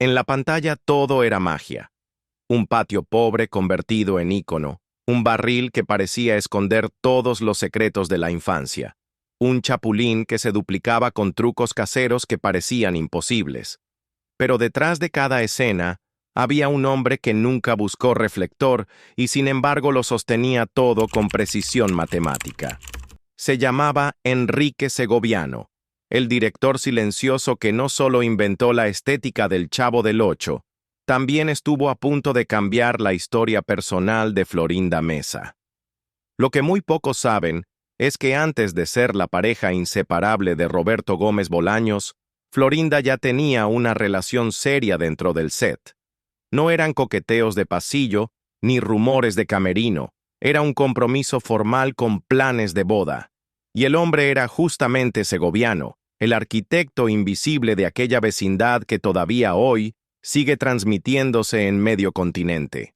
En la pantalla todo era magia. Un patio pobre convertido en ícono, un barril que parecía esconder todos los secretos de la infancia, un chapulín que se duplicaba con trucos caseros que parecían imposibles. Pero detrás de cada escena había un hombre que nunca buscó reflector y sin embargo lo sostenía todo con precisión matemática. Se llamaba Enrique Segoviano, el director silencioso que no solo inventó la estética del Chavo del Ocho, también estuvo a punto de cambiar la historia personal de Florinda Mesa. Lo que muy pocos saben es que antes de ser la pareja inseparable de Roberto Gómez Bolaños, Florinda ya tenía una relación seria dentro del set. No eran coqueteos de pasillo ni rumores de camerino, era un compromiso formal con planes de boda. Y el hombre era justamente Segoviano, el arquitecto invisible de aquella vecindad que todavía hoy sigue transmitiéndose en medio continente.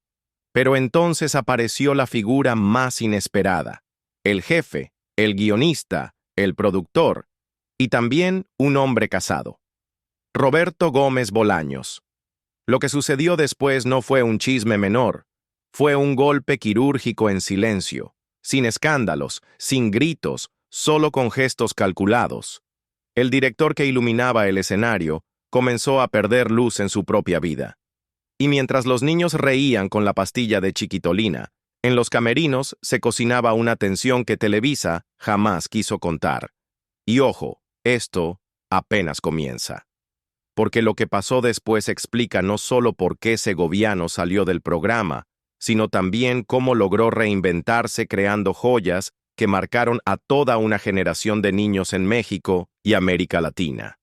Pero entonces apareció la figura más inesperada, el jefe, el guionista, el productor, y también un hombre casado. Roberto Gómez Bolaños. Lo que sucedió después no fue un chisme menor, fue un golpe quirúrgico en silencio, sin escándalos, sin gritos, solo con gestos calculados. El director que iluminaba el escenario comenzó a perder luz en su propia vida. Y mientras los niños reían con la pastilla de chiquitolina, en los camerinos se cocinaba una tensión que Televisa jamás quiso contar. Y ojo, esto apenas comienza. Porque lo que pasó después explica no solo por qué Segoviano salió del programa, sino también cómo logró reinventarse creando joyas que marcaron a toda una generación de niños en México y América Latina.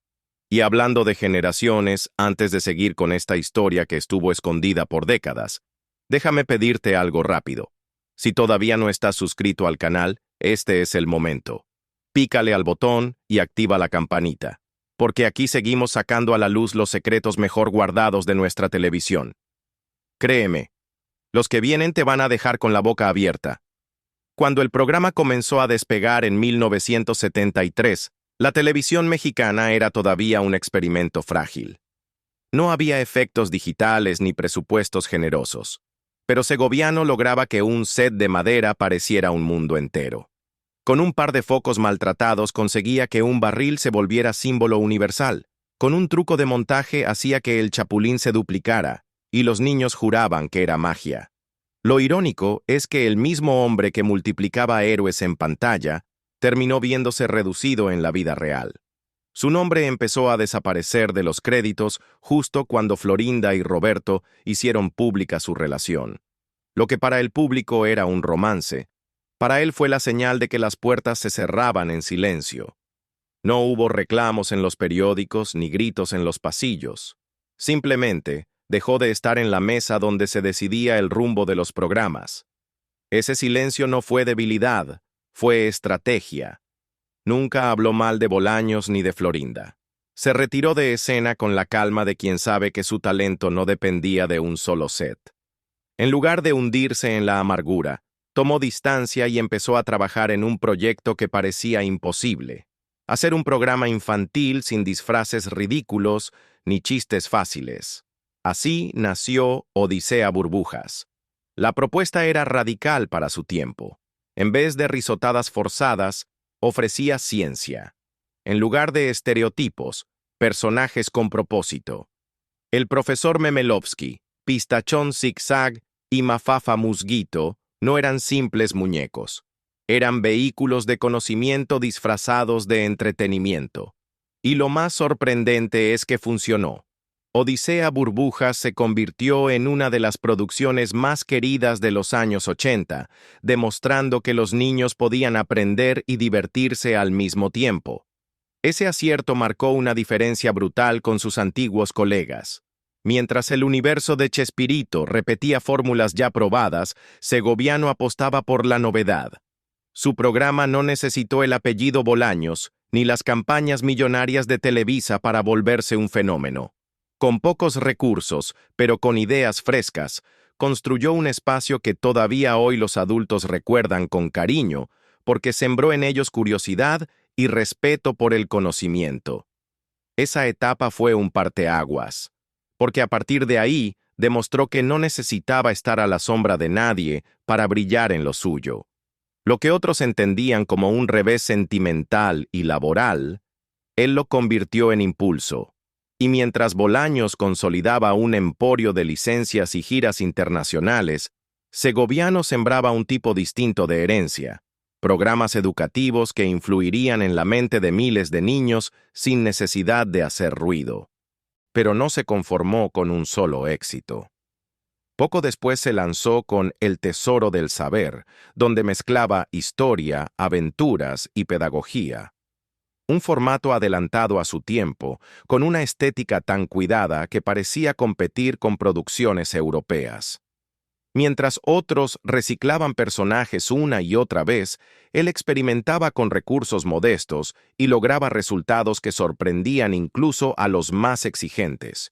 Y hablando de generaciones, antes de seguir con esta historia que estuvo escondida por décadas, déjame pedirte algo rápido. Si todavía no estás suscrito al canal, este es el momento. Pícale al botón y activa la campanita, porque aquí seguimos sacando a la luz los secretos mejor guardados de nuestra televisión. Créeme, los que vienen te van a dejar con la boca abierta. Cuando el programa comenzó a despegar en 1973, la televisión mexicana era todavía un experimento frágil. No había efectos digitales ni presupuestos generosos, pero Segoviano lograba que un set de madera pareciera un mundo entero. Con un par de focos maltratados conseguía que un barril se volviera símbolo universal. Con un truco de montaje hacía que el chapulín se duplicara, y los niños juraban que era magia. Lo irónico es que el mismo hombre que multiplicaba héroes en pantalla terminó viéndose reducido en la vida real. Su nombre empezó a desaparecer de los créditos justo cuando Florinda y Roberto hicieron pública su relación. Lo que para el público era un romance, para él fue la señal de que las puertas se cerraban en silencio. No hubo reclamos en los periódicos ni gritos en los pasillos. Simplemente dejó de estar en la mesa donde se decidía el rumbo de los programas. Ese silencio no fue debilidad, fue estrategia. Nunca habló mal de Bolaños ni de Florinda. Se retiró de escena con la calma de quien sabe que su talento no dependía de un solo set. En lugar de hundirse en la amargura, tomó distancia y empezó a trabajar en un proyecto que parecía imposible. Hacer un programa infantil sin disfraces ridículos ni chistes fáciles. Así nació Odisea Burbujas. La propuesta era radical para su tiempo. En vez de risotadas forzadas, ofrecía ciencia. En lugar de estereotipos, personajes con propósito. El profesor Memelovsky, Pistachón Zigzag y Mafafa Musguito no eran simples muñecos. Eran vehículos de conocimiento disfrazados de entretenimiento. Y lo más sorprendente es que funcionó. Odisea Burbujas se convirtió en una de las producciones más queridas de los años 80, demostrando que los niños podían aprender y divertirse al mismo tiempo. Ese acierto marcó una diferencia brutal con sus antiguos colegas. Mientras el universo de Chespirito repetía fórmulas ya probadas, Segoviano apostaba por la novedad. Su programa no necesitó el apellido Bolaños ni las campañas millonarias de Televisa para volverse un fenómeno. Con pocos recursos, pero con ideas frescas, construyó un espacio que todavía hoy los adultos recuerdan con cariño, porque sembró en ellos curiosidad y respeto por el conocimiento. Esa etapa fue un parteaguas. porque a partir de ahí demostró que no necesitaba estar a la sombra de nadie para brillar en lo suyo. Lo que otros entendían como un revés sentimental y laboral, él lo convirtió en impulso. Y mientras Bolaños consolidaba un emporio de licencias y giras internacionales, Segoviano sembraba un tipo distinto de herencia, programas educativos que influirían en la mente de miles de niños sin necesidad de hacer ruido. Pero no se conformó con un solo éxito. Poco después se lanzó con El Tesoro del Saber, donde mezclaba historia, aventuras y pedagogía. Un formato adelantado a su tiempo, con una estética tan cuidada que parecía competir con producciones europeas. Mientras otros reciclaban personajes una y otra vez, él experimentaba con recursos modestos y lograba resultados que sorprendían incluso a los más exigentes.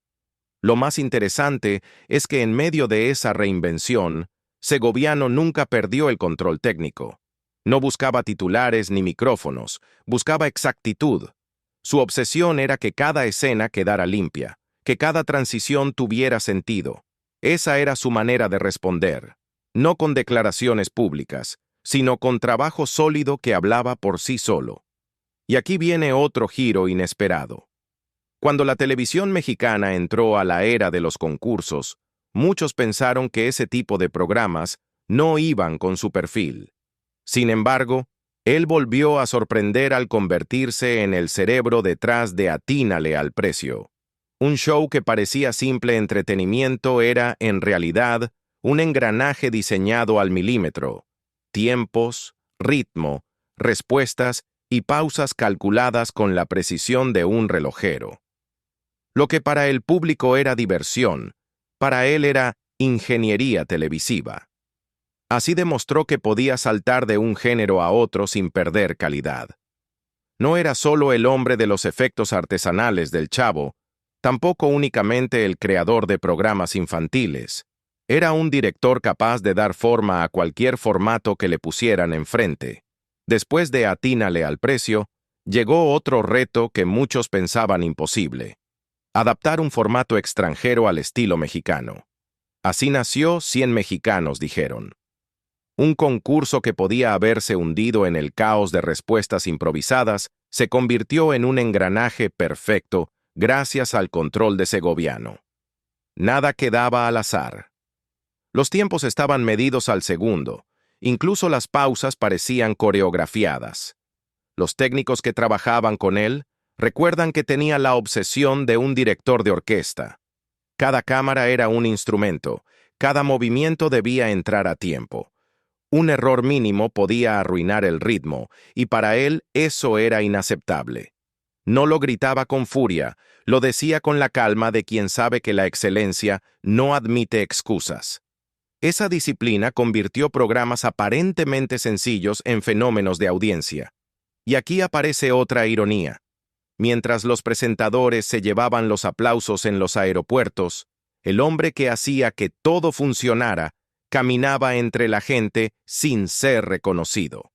Lo más interesante es que en medio de esa reinvención, Segoviano nunca perdió el control técnico. No buscaba titulares ni micrófonos, buscaba exactitud. Su obsesión era que cada escena quedara limpia, que cada transición tuviera sentido. Esa era su manera de responder, no con declaraciones públicas, sino con trabajo sólido que hablaba por sí solo. Y aquí viene otro giro inesperado. Cuando la televisión mexicana entró a la era de los concursos, muchos pensaron que ese tipo de programas no iban con su perfil. Sin embargo, él volvió a sorprender al convertirse en el cerebro detrás de Atínale al precio. Un show que parecía simple entretenimiento era, en realidad, un engranaje diseñado al milímetro. Tiempos, ritmo, respuestas y pausas calculadas con la precisión de un relojero. Lo que para el público era diversión, para él era ingeniería televisiva. Así demostró que podía saltar de un género a otro sin perder calidad. No era solo el hombre de los efectos artesanales del Chavo, tampoco únicamente el creador de programas infantiles. Era un director capaz de dar forma a cualquier formato que le pusieran enfrente. Después de Atínale al precio, llegó otro reto que muchos pensaban imposible: adaptar un formato extranjero al estilo mexicano. Así nació 100 mexicanos, dijeron. Un concurso que podía haberse hundido en el caos de respuestas improvisadas se convirtió en un engranaje perfecto gracias al control de Segoviano. Nada quedaba al azar. Los tiempos estaban medidos al segundo, incluso las pausas parecían coreografiadas. Los técnicos que trabajaban con él recuerdan que tenía la obsesión de un director de orquesta. Cada cámara era un instrumento, cada movimiento debía entrar a tiempo. Un error mínimo podía arruinar el ritmo, y para él eso era inaceptable. No lo gritaba con furia, lo decía con la calma de quien sabe que la excelencia no admite excusas. Esa disciplina convirtió programas aparentemente sencillos en fenómenos de audiencia. Y aquí aparece otra ironía. Mientras los presentadores se llevaban los aplausos en los aeropuertos, el hombre que hacía que todo funcionara caminaba entre la gente sin ser reconocido.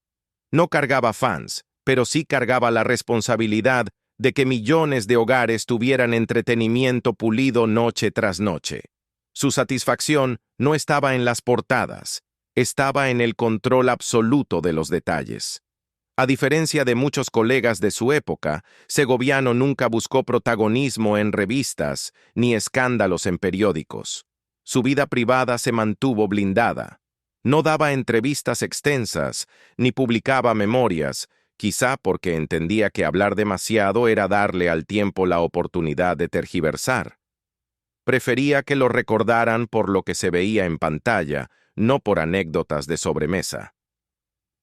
No cargaba fans, pero sí cargaba la responsabilidad de que millones de hogares tuvieran entretenimiento pulido noche tras noche. Su satisfacción no estaba en las portadas, estaba en el control absoluto de los detalles. A diferencia de muchos colegas de su época, Segoviano nunca buscó protagonismo en revistas ni escándalos en periódicos. Su vida privada se mantuvo blindada. No daba entrevistas extensas, ni publicaba memorias, quizá porque entendía que hablar demasiado era darle al tiempo la oportunidad de tergiversar. Prefería que lo recordaran por lo que se veía en pantalla, no por anécdotas de sobremesa.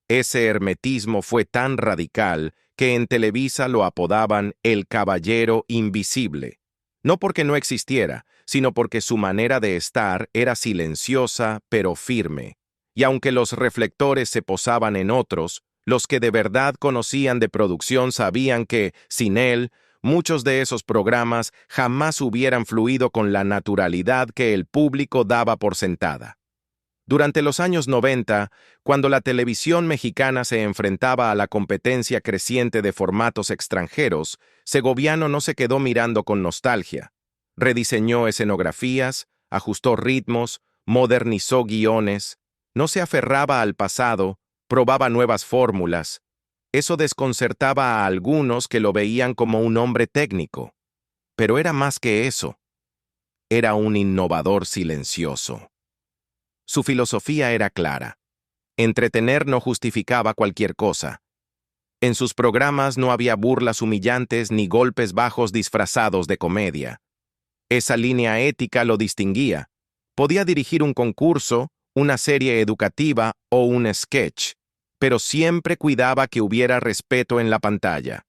Ese hermetismo fue tan radical que en Televisa lo apodaban el Caballero Invisible, no porque no existiera, sino porque su manera de estar era silenciosa pero firme, y aunque los reflectores se posaban en otros, los que de verdad conocían de producción sabían que, sin él, muchos de esos programas jamás hubieran fluido con la naturalidad que el público daba por sentada. Durante los años 90, cuando la televisión mexicana se enfrentaba a la competencia creciente de formatos extranjeros, Segoviano no se quedó mirando con nostalgia. Rediseñó escenografías, ajustó ritmos, modernizó guiones. No se aferraba al pasado, probaba nuevas fórmulas. Eso desconcertaba a algunos que lo veían como un hombre técnico. Pero era más que eso. Era un innovador silencioso. Su filosofía era clara. Entretener no justificaba cualquier cosa. En sus programas no había burlas humillantes ni golpes bajos disfrazados de comedia. Esa línea ética lo distinguía. Podía dirigir un concurso, una serie educativa o un sketch, pero siempre cuidaba que hubiera respeto en la pantalla.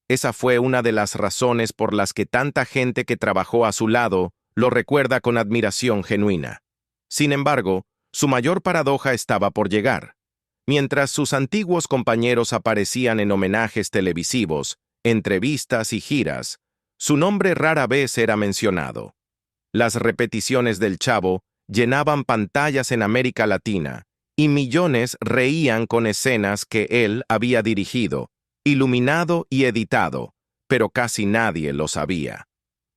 Esa fue una de las razones por las que tanta gente que trabajó a su lado lo recuerda con admiración genuina. Sin embargo, su mayor paradoja estaba por llegar. Mientras sus antiguos compañeros aparecían en homenajes televisivos, entrevistas y giras, su nombre rara vez era mencionado. Las repeticiones del Chavo llenaban pantallas en América Latina, y millones reían con escenas que él había dirigido, iluminado y editado, pero casi nadie lo sabía.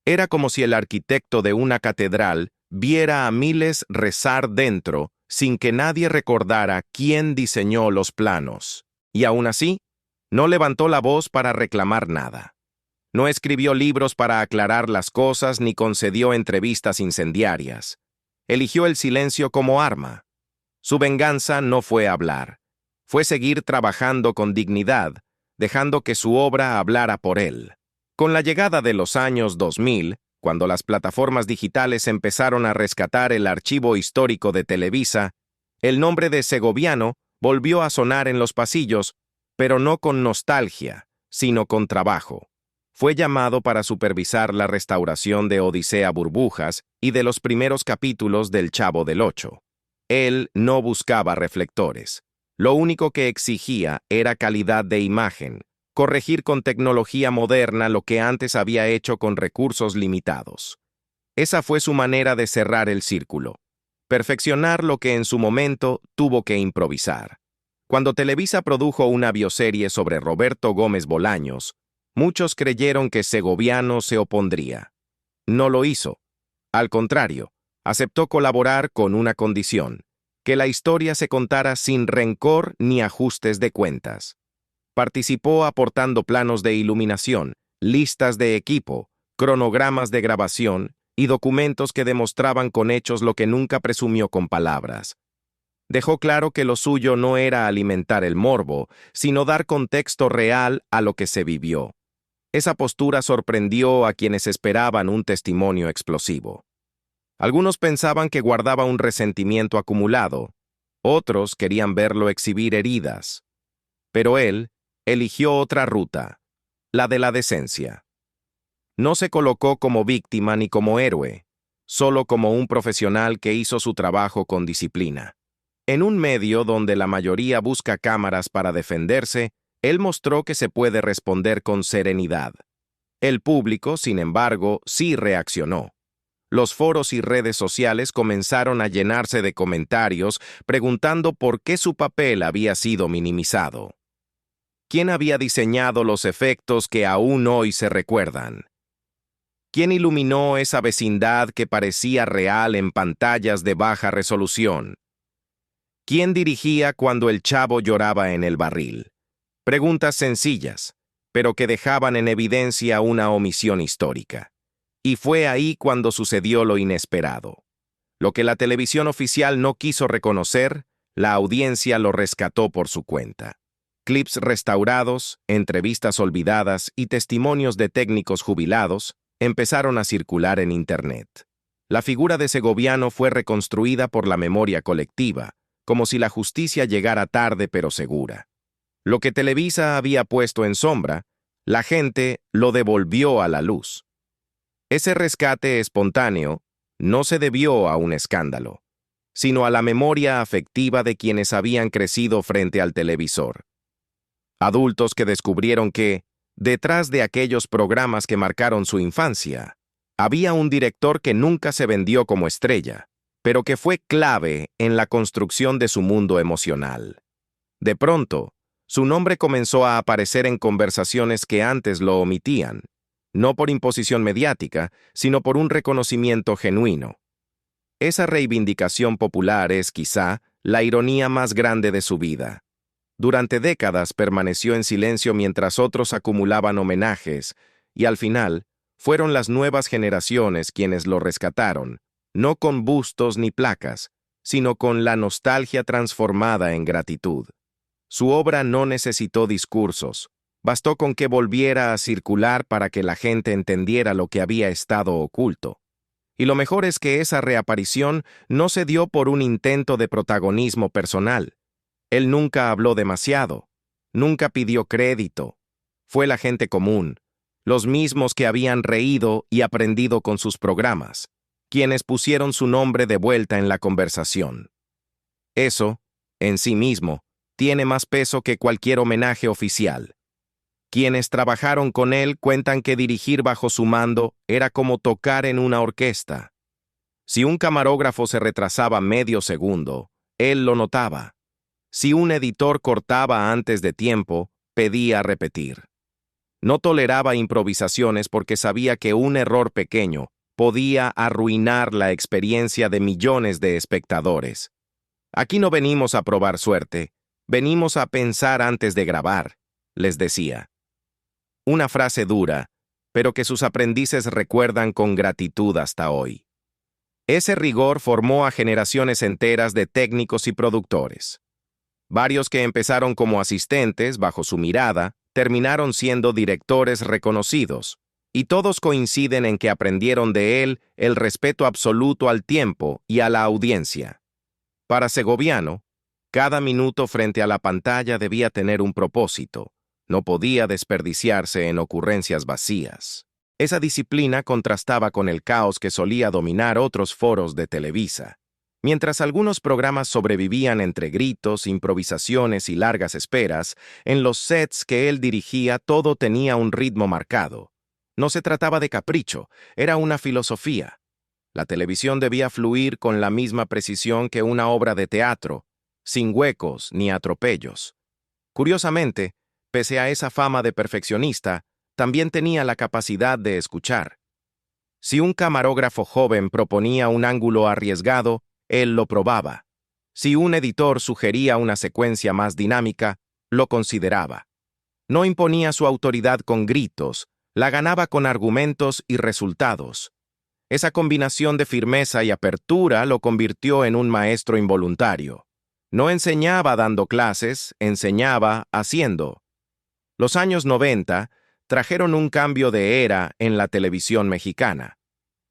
Era como si el arquitecto de una catedral viera a miles rezar dentro sin que nadie recordara quién diseñó los planos. Y aún así, no levantó la voz para reclamar nada. No escribió libros para aclarar las cosas ni concedió entrevistas incendiarias. Eligió el silencio como arma. Su venganza no fue hablar. Fue seguir trabajando con dignidad, dejando que su obra hablara por él. Con la llegada de los años 2000, cuando las plataformas digitales empezaron a rescatar el archivo histórico de Televisa, el nombre de Segoviano volvió a sonar en los pasillos, pero no con nostalgia, sino con trabajo. Fue llamado para supervisar la restauración de Odisea Burbujas y de los primeros capítulos del Chavo del Ocho. Él no buscaba reflectores. Lo único que exigía era calidad de imagen, corregir con tecnología moderna lo que antes había hecho con recursos limitados. Esa fue su manera de cerrar el círculo, perfeccionar lo que en su momento tuvo que improvisar. Cuando Televisa produjo una bioserie sobre Roberto Gómez Bolaños, muchos creyeron que Segoviano se opondría. No lo hizo. Al contrario, aceptó colaborar con una condición: que la historia se contara sin rencor ni ajustes de cuentas. Participó aportando planos de iluminación, listas de equipo, cronogramas de grabación y documentos que demostraban con hechos lo que nunca presumió con palabras. Dejó claro que lo suyo no era alimentar el morbo, sino dar contexto real a lo que se vivió. Esa postura sorprendió a quienes esperaban un testimonio explosivo. Algunos pensaban que guardaba un resentimiento acumulado, otros querían verlo exhibir heridas. Pero él eligió otra ruta, la de la decencia. No se colocó como víctima ni como héroe, solo como un profesional que hizo su trabajo con disciplina. En un medio donde la mayoría busca cámaras para defenderse, él mostró que se puede responder con serenidad. El público, sin embargo, sí reaccionó. Los foros y redes sociales comenzaron a llenarse de comentarios preguntando por qué su papel había sido minimizado. ¿Quién había diseñado los efectos que aún hoy se recuerdan? ¿Quién iluminó esa vecindad que parecía real en pantallas de baja resolución? ¿Quién dirigía cuando el Chavo lloraba en el barril? Preguntas sencillas, pero que dejaban en evidencia una omisión histórica. Y fue ahí cuando sucedió lo inesperado. Lo que la televisión oficial no quiso reconocer, la audiencia lo rescató por su cuenta. Clips restaurados, entrevistas olvidadas y testimonios de técnicos jubilados empezaron a circular en Internet. La figura de Segoviano fue reconstruida por la memoria colectiva, como si la justicia llegara tarde pero segura. Lo que Televisa había puesto en sombra, la gente lo devolvió a la luz. Ese rescate espontáneo no se debió a un escándalo, sino a la memoria afectiva de quienes habían crecido frente al televisor. Adultos que descubrieron que, detrás de aquellos programas que marcaron su infancia, había un director que nunca se vendió como estrella, pero que fue clave en la construcción de su mundo emocional. De pronto, su nombre comenzó a aparecer en conversaciones que antes lo omitían. no por imposición mediática, sino por un reconocimiento genuino. Esa reivindicación popular es, quizá, la ironía más grande de su vida. Durante décadas permaneció en silencio mientras otros acumulaban homenajes, y al final, fueron las nuevas generaciones quienes lo rescataron, no con bustos ni placas, sino con la nostalgia transformada en gratitud. Su obra no necesitó discursos, bastó con que volviera a circular para que la gente entendiera lo que había estado oculto. Y lo mejor es que esa reaparición no se dio por un intento de protagonismo personal. Él nunca habló demasiado, nunca pidió crédito. Fue la gente común, los mismos que habían reído y aprendido con sus programas, quienes pusieron su nombre de vuelta en la conversación. Eso, en sí mismo, tiene más peso que cualquier homenaje oficial. Quienes trabajaron con él cuentan que dirigir bajo su mando era como tocar en una orquesta. Si un camarógrafo se retrasaba medio segundo, él lo notaba. Si un editor cortaba antes de tiempo, pedía repetir. No toleraba improvisaciones porque sabía que un error pequeño podía arruinar la experiencia de millones de espectadores. Aquí no venimos a probar suerte, venimos a pensar antes de grabar, les decía. Una frase dura, pero que sus aprendices recuerdan con gratitud hasta hoy. Ese rigor formó a generaciones enteras de técnicos y productores. Varios que empezaron como asistentes bajo su mirada, terminaron siendo directores reconocidos, y todos coinciden en que aprendieron de él el respeto absoluto al tiempo y a la audiencia. Para Segoviano, cada minuto frente a la pantalla debía tener un propósito, no podía desperdiciarse en ocurrencias vacías. Esa disciplina contrastaba con el caos que solía dominar otros foros de Televisa. Mientras algunos programas sobrevivían entre gritos, improvisaciones y largas esperas, en los sets que él dirigía todo tenía un ritmo marcado. No se trataba de capricho, era una filosofía. La televisión debía fluir con la misma precisión que una obra de teatro, sin huecos ni atropellos. Curiosamente, pese a esa fama de perfeccionista, también tenía la capacidad de escuchar. Si un camarógrafo joven proponía un ángulo arriesgado, él lo probaba. Si un editor sugería una secuencia más dinámica, lo consideraba. No imponía su autoridad con gritos, la ganaba con argumentos y resultados. Esa combinación de firmeza y apertura lo convirtió en un maestro involuntario. No enseñaba dando clases, enseñaba haciendo. Los años 90 trajeron un cambio de era en la televisión mexicana.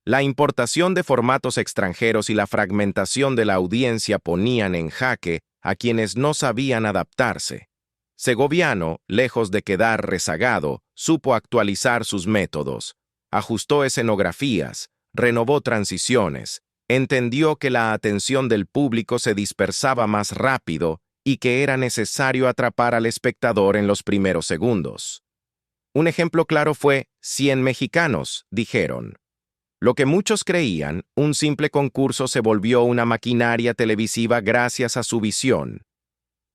La importación de formatos extranjeros y la fragmentación de la audiencia ponían en jaque a quienes no sabían adaptarse. Segoviano, lejos de quedar rezagado, supo actualizar sus métodos, ajustó escenografías, renovó transiciones, entendió que la atención del público se dispersaba más rápido y que era necesario atrapar al espectador en los primeros segundos. Un ejemplo claro fue 100 mexicanos, dijeron. Lo que muchos creían, un simple concurso se volvió una maquinaria televisiva gracias a su visión.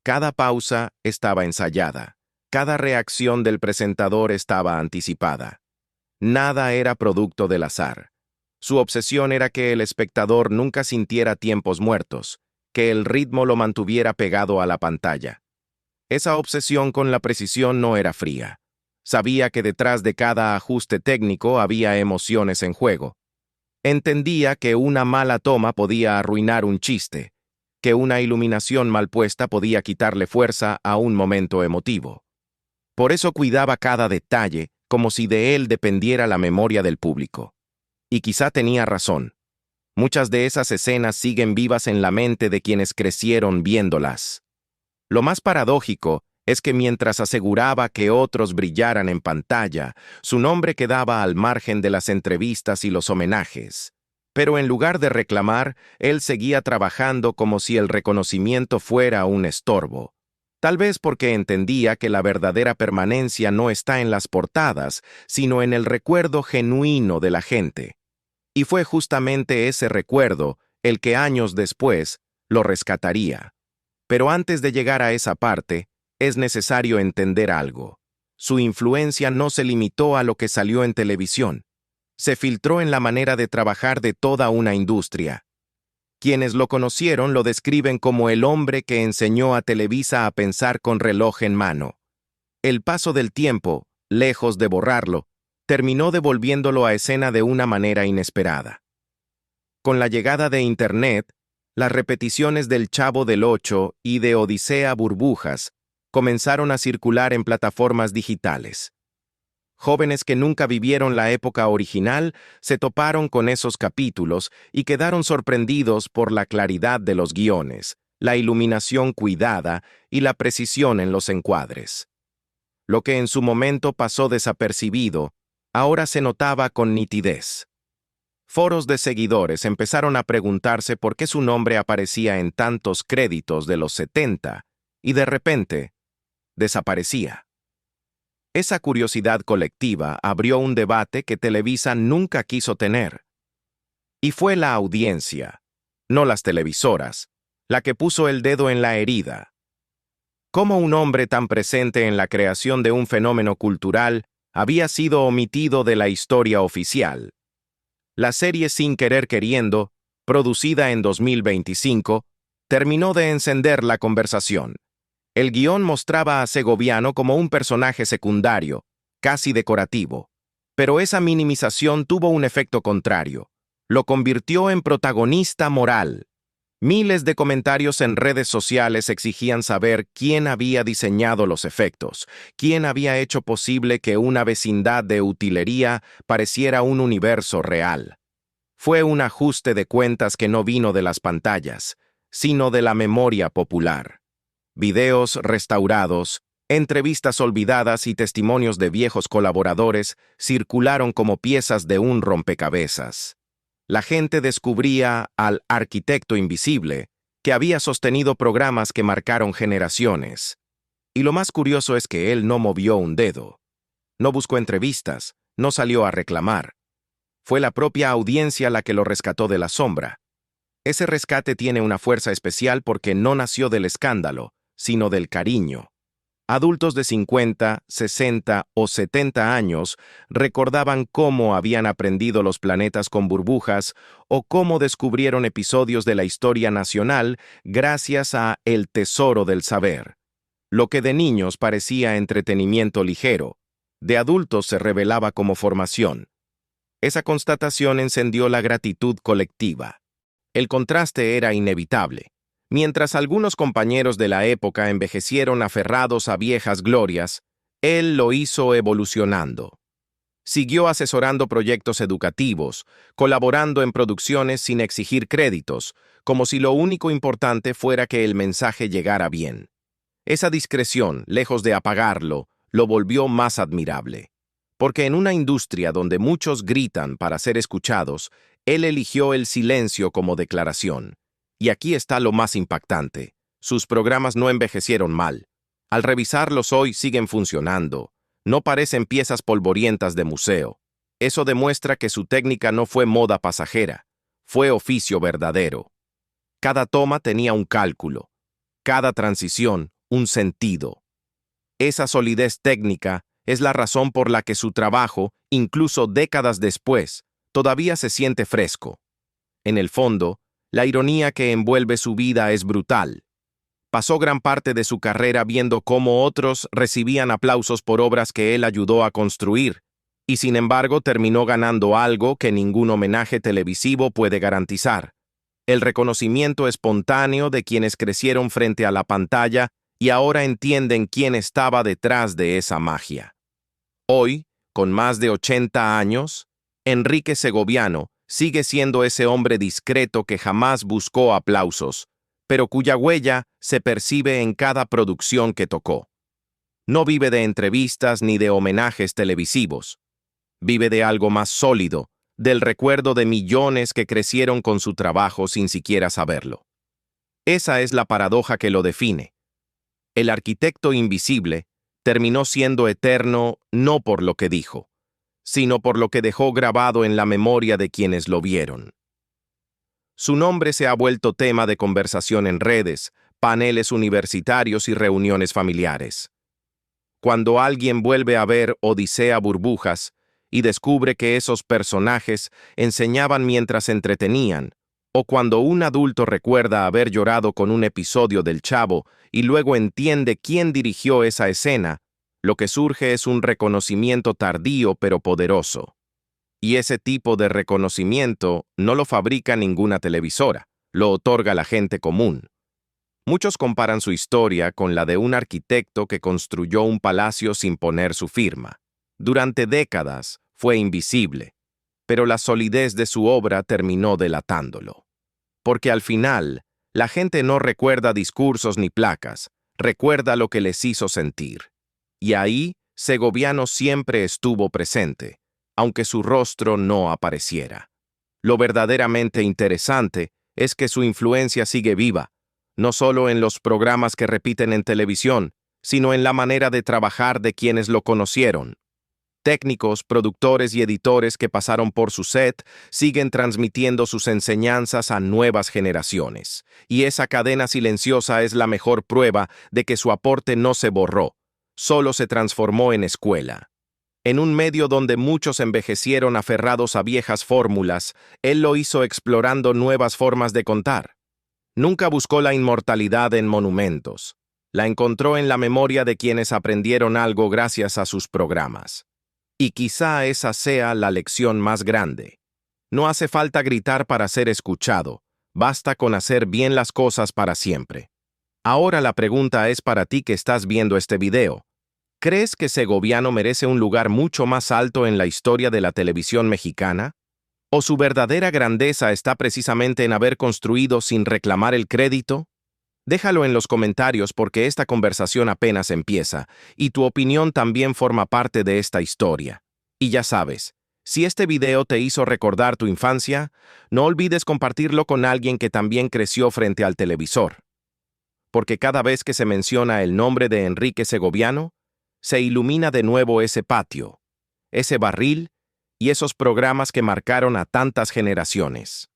Cada pausa estaba ensayada, cada reacción del presentador estaba anticipada. Nada era producto del azar. Su obsesión era que el espectador nunca sintiera tiempos muertos, que el ritmo lo mantuviera pegado a la pantalla. Esa obsesión con la precisión no era fría. Sabía que detrás de cada ajuste técnico había emociones en juego. Entendía que una mala toma podía arruinar un chiste, que una iluminación mal puesta podía quitarle fuerza a un momento emotivo. Por eso cuidaba cada detalle, como si de él dependiera la memoria del público. Y quizá tenía razón. Muchas de esas escenas siguen vivas en la mente de quienes crecieron viéndolas. Lo más paradójico es que mientras aseguraba que otros brillaran en pantalla, su nombre quedaba al margen de las entrevistas y los homenajes. Pero en lugar de reclamar, él seguía trabajando como si el reconocimiento fuera un estorbo. Tal vez porque entendía que la verdadera permanencia no está en las portadas, sino en el recuerdo genuino de la gente. Y fue justamente ese recuerdo el que años después lo rescataría. Pero antes de llegar a esa parte, es necesario entender algo. Su influencia no se limitó a lo que salió en televisión. Se filtró en la manera de trabajar de toda una industria. Quienes lo conocieron lo describen como el hombre que enseñó a Televisa a pensar con reloj en mano. El paso del tiempo, lejos de borrarlo, terminó devolviéndolo a escena de una manera inesperada. Con la llegada de Internet, las repeticiones del Chavo del Ocho y de Odisea Burbujas comenzaron a circular en plataformas digitales. Jóvenes que nunca vivieron la época original se toparon con esos capítulos y quedaron sorprendidos por la claridad de los guiones, la iluminación cuidada y la precisión en los encuadres. Lo que en su momento pasó desapercibido, ahora se notaba con nitidez. Foros de seguidores empezaron a preguntarse por qué su nombre aparecía en tantos créditos de los 70 y de repente desaparecía. Esa curiosidad colectiva abrió un debate que Televisa nunca quiso tener. Y fue la audiencia, no las televisoras, la que puso el dedo en la herida. ¿Cómo un hombre tan presente en la creación de un fenómeno cultural había sido omitido de la historia oficial? La serie Sin Querer Queriendo, producida en 2025, terminó de encender la conversación. El guión mostraba a Segoviano como un personaje secundario, casi decorativo. Pero esa minimización tuvo un efecto contrario. Lo convirtió en protagonista moral. Miles de comentarios en redes sociales exigían saber quién había diseñado los efectos, quién había hecho posible que una vecindad de utilería pareciera un universo real. Fue un ajuste de cuentas que no vino de las pantallas, sino de la memoria popular. Videos restaurados, entrevistas olvidadas y testimonios de viejos colaboradores circularon como piezas de un rompecabezas. La gente descubría al arquitecto invisible, que había sostenido programas que marcaron generaciones. Y lo más curioso es que él no movió un dedo. No buscó entrevistas, no salió a reclamar. Fue la propia audiencia la que lo rescató de la sombra. Ese rescate tiene una fuerza especial porque no nació del escándalo, sino del cariño. Adultos de 50, 60 o 70 años recordaban cómo habían aprendido los planetas con burbujas o cómo descubrieron episodios de la historia nacional gracias a El Tesoro del Saber. Lo que de niños parecía entretenimiento ligero, de adultos se revelaba como formación. Esa constatación encendió la gratitud colectiva. El contraste era inevitable. Mientras algunos compañeros de la época envejecieron aferrados a viejas glorias, él lo hizo evolucionando. Siguió asesorando proyectos educativos, colaborando en producciones sin exigir créditos, como si lo único importante fuera que el mensaje llegara bien. Esa discreción, lejos de apagarlo, lo volvió más admirable. Porque en una industria donde muchos gritan para ser escuchados, él eligió el silencio como declaración. Y aquí está lo más impactante. Sus programas no envejecieron mal. Al revisarlos hoy siguen funcionando. No parecen piezas polvorientas de museo. Eso demuestra que su técnica no fue moda pasajera. Fue oficio verdadero. Cada toma tenía un cálculo. Cada transición, un sentido. Esa solidez técnica es la razón por la que su trabajo, incluso décadas después, todavía se siente fresco. En el fondo, la ironía que envuelve su vida es brutal. Pasó gran parte de su carrera viendo cómo otros recibían aplausos por obras que él ayudó a construir, y sin embargo terminó ganando algo que ningún homenaje televisivo puede garantizar: el reconocimiento espontáneo de quienes crecieron frente a la pantalla y ahora entienden quién estaba detrás de esa magia. Hoy, con más de 80 años, Enrique Segoviano sigue siendo ese hombre discreto que jamás buscó aplausos, pero cuya huella se percibe en cada producción que tocó. No vive de entrevistas ni de homenajes televisivos. Vive de algo más sólido, del recuerdo de millones que crecieron con su trabajo sin siquiera saberlo. Esa es la paradoja que lo define. El arquitecto invisible terminó siendo eterno no por lo que dijo, sino por lo que dejó grabado en la memoria de quienes lo vieron. Su nombre se ha vuelto tema de conversación en redes, paneles universitarios y reuniones familiares. cuando alguien vuelve a ver Odisea Burbujas y descubre que esos personajes enseñaban mientras entretenían, o cuando un adulto recuerda haber llorado con un episodio del Chavo y luego entiende quién dirigió esa escena, lo que surge es un reconocimiento tardío pero poderoso. Y ese tipo de reconocimiento no lo fabrica ninguna televisora, lo otorga la gente común. Muchos comparan su historia con la de un arquitecto que construyó un palacio sin poner su firma. Durante décadas fue invisible, pero la solidez de su obra terminó delatándolo. Porque al final, la gente no recuerda discursos ni placas, recuerda lo que les hizo sentir. Y ahí, Segoviano siempre estuvo presente, aunque su rostro no apareciera. Lo verdaderamente interesante es que su influencia sigue viva, no solo en los programas que repiten en televisión, sino en la manera de trabajar de quienes lo conocieron. Técnicos, productores y editores que pasaron por su set siguen transmitiendo sus enseñanzas a nuevas generaciones, y esa cadena silenciosa es la mejor prueba de que su aporte no se borró, solo se transformó en escuela. En un medio donde muchos envejecieron aferrados a viejas fórmulas, él lo hizo explorando nuevas formas de contar. Nunca buscó la inmortalidad en monumentos. La encontró en la memoria de quienes aprendieron algo gracias a sus programas. Y quizá esa sea la lección más grande. No hace falta gritar para ser escuchado, basta con hacer bien las cosas para siempre. Ahora la pregunta es para ti que estás viendo este video. ¿Crees que Segoviano merece un lugar mucho más alto en la historia de la televisión mexicana? ¿O su verdadera grandeza está precisamente en haber construido sin reclamar el crédito? Déjalo en los comentarios porque esta conversación apenas empieza, y tu opinión también forma parte de esta historia. Y ya sabes, si este video te hizo recordar tu infancia, no olvides compartirlo con alguien que también creció frente al televisor. Porque cada vez que se menciona el nombre de Enrique Segoviano, se ilumina de nuevo ese patio, ese barril y esos programas que marcaron a tantas generaciones.